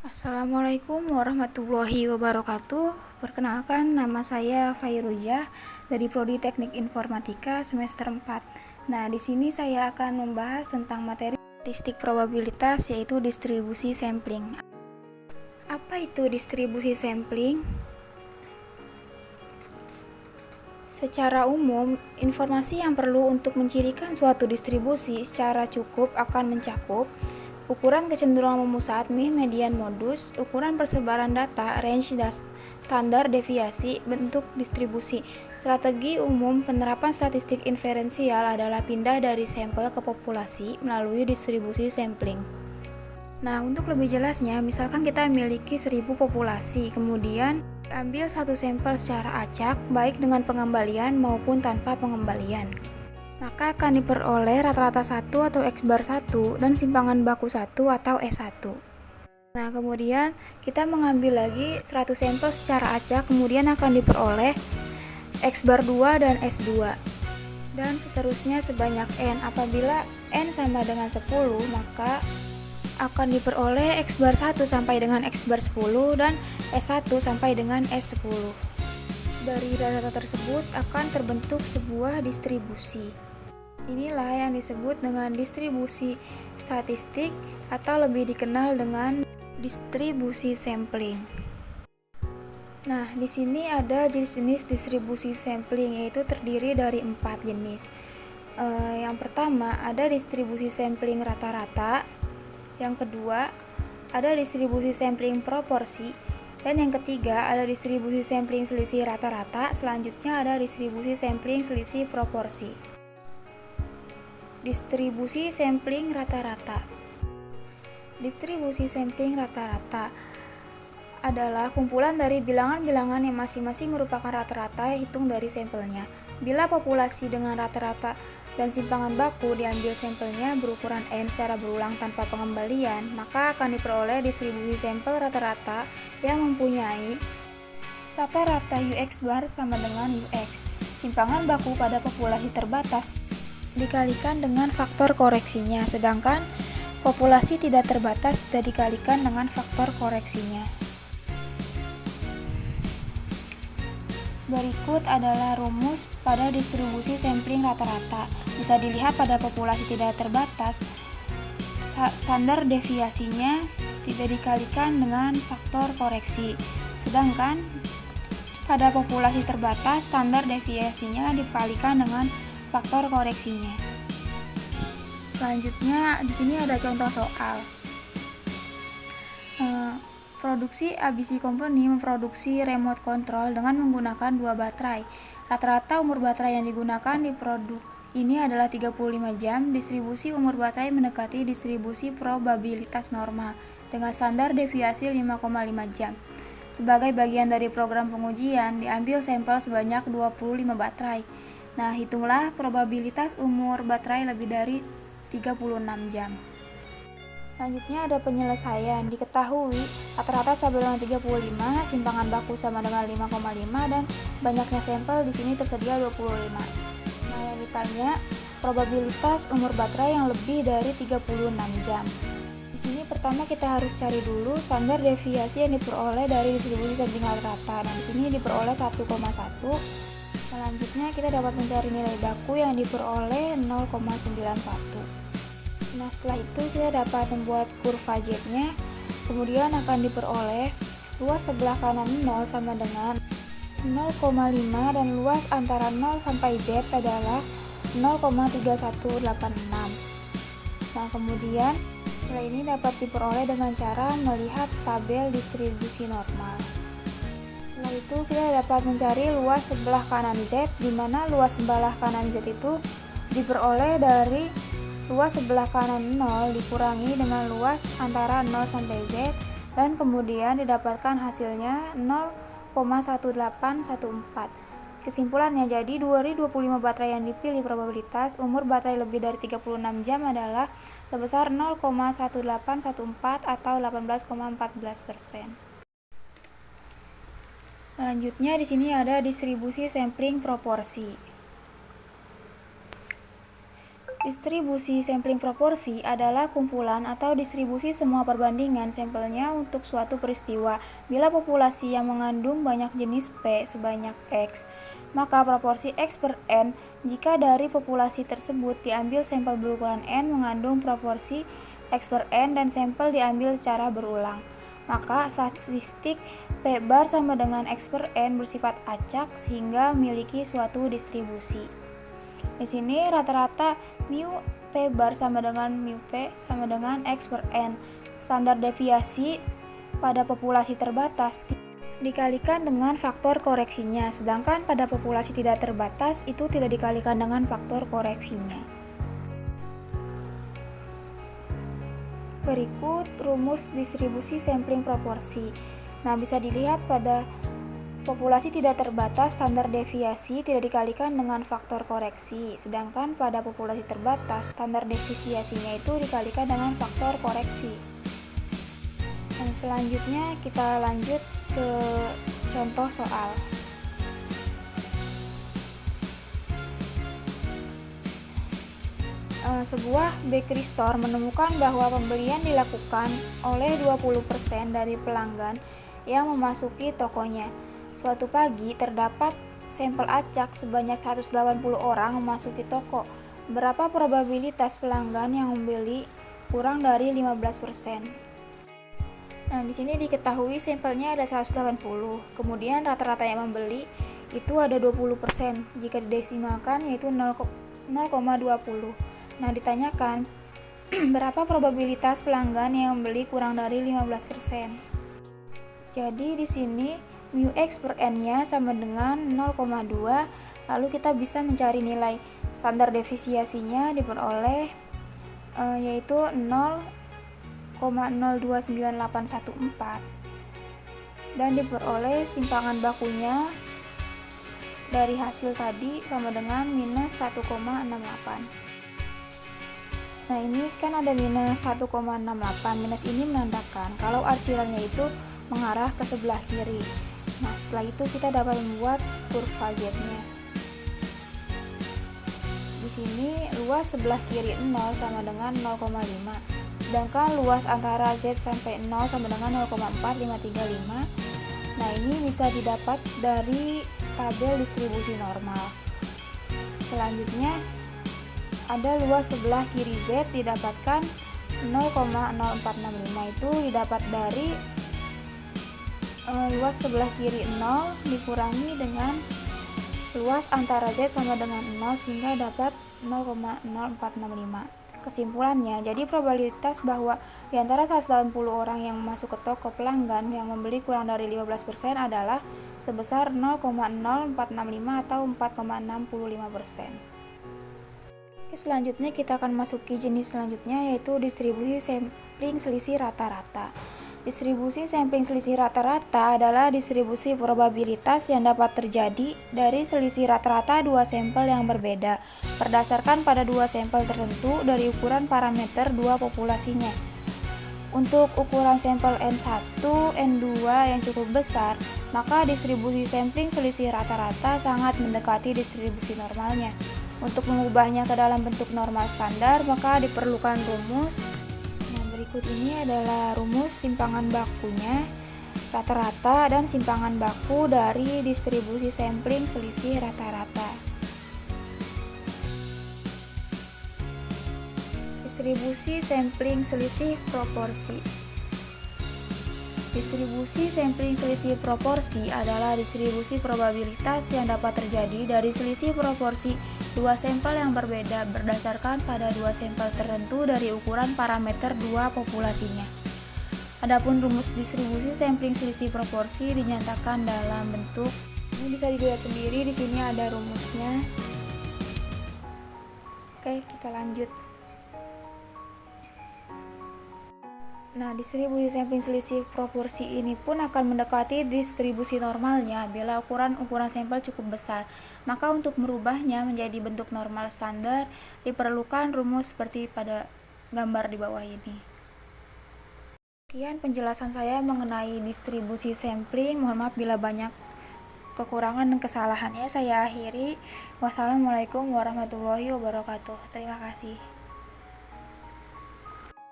Assalamualaikum warahmatullahi wabarakatuh. Perkenalkan, nama saya Fairujah dari Prodi Teknik Informatika semester 4. Nah, di sini saya akan membahas tentang materi statistik probabilitas, yaitu distribusi sampling. Apa itu distribusi sampling? Secara umum, informasi yang perlu untuk mencirikan suatu distribusi secara cukup akan mencakup ukuran kecenderungan memusat, mean, median, modus, ukuran persebaran data, range, standar deviasi, bentuk distribusi. Strategi umum penerapan statistik inferensial adalah pindah dari sampel ke populasi melalui distribusi sampling. Nah, untuk lebih jelasnya, misalkan kita memiliki 1000 populasi, kemudian ambil satu sampel secara acak, baik dengan pengembalian maupun tanpa pengembalian. Maka akan diperoleh rata-rata 1 atau X bar 1 dan simpangan baku 1 atau S1. Nah, kemudian kita mengambil lagi 100 sampel secara acak, kemudian akan diperoleh X bar 2 dan S2. Dan seterusnya sebanyak N. Apabila N sama dengan 10, maka akan diperoleh X bar 1 sampai dengan X bar 10 dan S1 sampai dengan S10. Dari data tersebut akan terbentuk sebuah distribusi. Inilah yang disebut dengan distribusi statistik atau lebih dikenal dengan distribusi sampling. Nah, di sini ada jenis distribusi sampling, yaitu terdiri dari 4 jenis. Yang pertama ada distribusi sampling rata-rata, yang kedua ada distribusi sampling proporsi, dan yang ketiga ada distribusi sampling selisih rata-rata. Selanjutnya ada distribusi sampling selisih proporsi. Distribusi sampling rata-rata. Distribusi sampling rata-rata adalah kumpulan dari bilangan-bilangan yang masing-masing merupakan rata-rata yang hitung dari sampelnya. Bila populasi dengan rata-rata dan simpangan baku diambil sampelnya berukuran N secara berulang tanpa pengembalian, maka akan diperoleh distribusi sampel rata-rata yang mempunyai rata-rata UX bar sama dengan UX. Simpangan baku pada populasi terbatas dikalikan dengan faktor koreksinya, sedangkan populasi tidak terbatas tidak dikalikan dengan faktor koreksinya. Berikut adalah rumus pada distribusi sampling rata-rata. Bisa dilihat pada populasi tidak terbatas, standar deviasinya tidak dikalikan dengan faktor koreksi, sedangkan pada populasi terbatas standar deviasinya dikalikan dengan faktor koreksinya. Selanjutnya di sini ada contoh soal. Produksi ABC Company memproduksi remote control dengan menggunakan 2 baterai. Rata-rata umur baterai yang digunakan di produk ini adalah 35 jam. Distribusi umur baterai mendekati distribusi probabilitas normal dengan standar deviasi 5,5 jam. Sebagai bagian dari program pengujian, diambil sampel sebanyak 25 baterai. Nah, hitunglah probabilitas umur baterai lebih dari 36 jam. Selanjutnya ada penyelesaian. Diketahui rata-rata sama dengan 35, simpangan baku sama dengan 5,5 dan banyaknya sampel di sini tersedia 25. Nah, yang ditanya probabilitas umur baterai yang lebih dari 36 jam. Di sini pertama kita harus cari dulu standar deviasi yang diperoleh dari distribusi sampling rata-rata. Nah, di sini diperoleh 1,1. Selanjutnya kita dapat mencari nilai baku yang diperoleh 0,91. Nah, setelah itu kita dapat membuat kurva Z-nya, kemudian akan diperoleh luas sebelah kanan 0 sama dengan 0,5 dan luas antara 0 sampai Z adalah 0,3186. Nah, kemudian nilai ini dapat diperoleh dengan cara melihat tabel distribusi normal. Setelah itu kita dapat mencari luas sebelah kanan Z, di mana luas sebelah kanan Z itu diperoleh dari luas sebelah kanan 0 dikurangi dengan luas antara 0 sampai Z, dan kemudian didapatkan hasilnya 0,1814. Kesimpulannya, jadi dari 25 baterai yang dipilih, probabilitas umur baterai lebih dari 36 jam adalah sebesar 0,1814 atau 18,14%. Selanjutnya di sini ada distribusi sampling proporsi. Distribusi sampling proporsi adalah kumpulan atau distribusi semua perbandingan sampelnya untuk suatu peristiwa. Bila populasi yang mengandung banyak jenis P sebanyak X, maka proporsi X per N jika dari populasi tersebut diambil sampel berukuran N mengandung proporsi X per N dan sampel diambil secara berulang. Maka statistik P bar sama dengan X per N bersifat acak sehingga memiliki suatu distribusi. Di sini rata-rata mu P bar sama dengan mu P sama dengan X per N. Standar deviasi pada populasi terbatas dikalikan dengan faktor koreksinya, sedangkan pada populasi tidak terbatas itu tidak dikalikan dengan faktor koreksinya. Berikut rumus distribusi sampling proporsi. Nah, bisa dilihat pada populasi tidak terbatas, standar deviasi tidak dikalikan dengan faktor koreksi, sedangkan pada populasi terbatas, standar deviasinya itu dikalikan dengan faktor koreksi. Dan selanjutnya kita lanjut ke contoh soal. Sebuah bakery store menemukan bahwa pembelian dilakukan oleh 20% dari pelanggan yang memasuki tokonya. Suatu pagi terdapat sampel acak sebanyak 180 orang memasuki toko. Berapa probabilitas pelanggan yang membeli kurang dari 15%? Nah, di sini diketahui sampelnya ada 180. Kemudian rata-rata yang membeli itu ada 20%. Jika didesimalkan yaitu 0,20. Nah, ditanyakan berapa probabilitas pelanggan yang membeli kurang dari 15%? Jadi di sini mu X per N-nya sama dengan 0,2, lalu kita bisa mencari nilai standar deviasinya diperoleh yaitu 0,029814 dan diperoleh simpangan bakunya dari hasil tadi sama dengan minus 1,68. Nah, ini kan ada minus 1,68. Minus ini menandakan kalau arsirannya itu mengarah ke sebelah kiri. Nah, setelah itu kita dapat membuat kurva Z-nya. Di sini luas sebelah kiri 0 sama dengan 0,5. Sedangkan luas antara Z sampai 0 sama dengan 0,4535. Nah, ini bisa didapat dari tabel distribusi normal. Selanjutnya ada luas sebelah kiri Z didapatkan 0,0465, itu didapat dari luas sebelah kiri 0 dikurangi dengan luas antara Z sama dengan 0 sehingga dapat 0,0465. Kesimpulannya, jadi probabilitas bahwa di antara 180 orang yang masuk ke toko pelanggan yang membeli kurang dari 15% adalah sebesar 0,0465 atau 4,65%. Selanjutnya kita akan masuki jenis selanjutnya, yaitu distribusi sampling selisih rata-rata. Distribusi sampling selisih rata-rata adalah distribusi probabilitas yang dapat terjadi dari selisih rata-rata dua sampel yang berbeda berdasarkan pada dua sampel tertentu dari ukuran parameter dua populasinya. Untuk ukuran sampel N1, N2 yang cukup besar, maka distribusi sampling selisih rata-rata sangat mendekati distribusi normalnya. Untuk mengubahnya ke dalam bentuk normal standar, maka diperlukan rumus. Berikut ini adalah rumus simpangan bakunya, rata-rata dan simpangan baku dari distribusi sampling selisih rata-rata. Distribusi sampling selisih proporsi. Distribusi sampling selisih proporsi adalah distribusi probabilitas yang dapat terjadi dari selisih proporsi dua sampel yang berbeda berdasarkan pada dua sampel tertentu dari ukuran parameter dua populasinya. Adapun rumus distribusi sampling selisih proporsi dinyatakan dalam bentuk ini, bisa dilihat sendiri di sini ada rumusnya. Oke, kita lanjut. Nah, distribusi sampling selisih proporsi ini pun akan mendekati distribusi normalnya bila ukuran sampel cukup besar. Maka untuk merubahnya menjadi bentuk normal standar diperlukan rumus seperti pada gambar di bawah ini. Sekian penjelasan saya mengenai distribusi sampling. Mohon maaf bila banyak kekurangan dan kesalahannya saya akhiri. Wassalamualaikum warahmatullahi wabarakatuh. Terima kasih.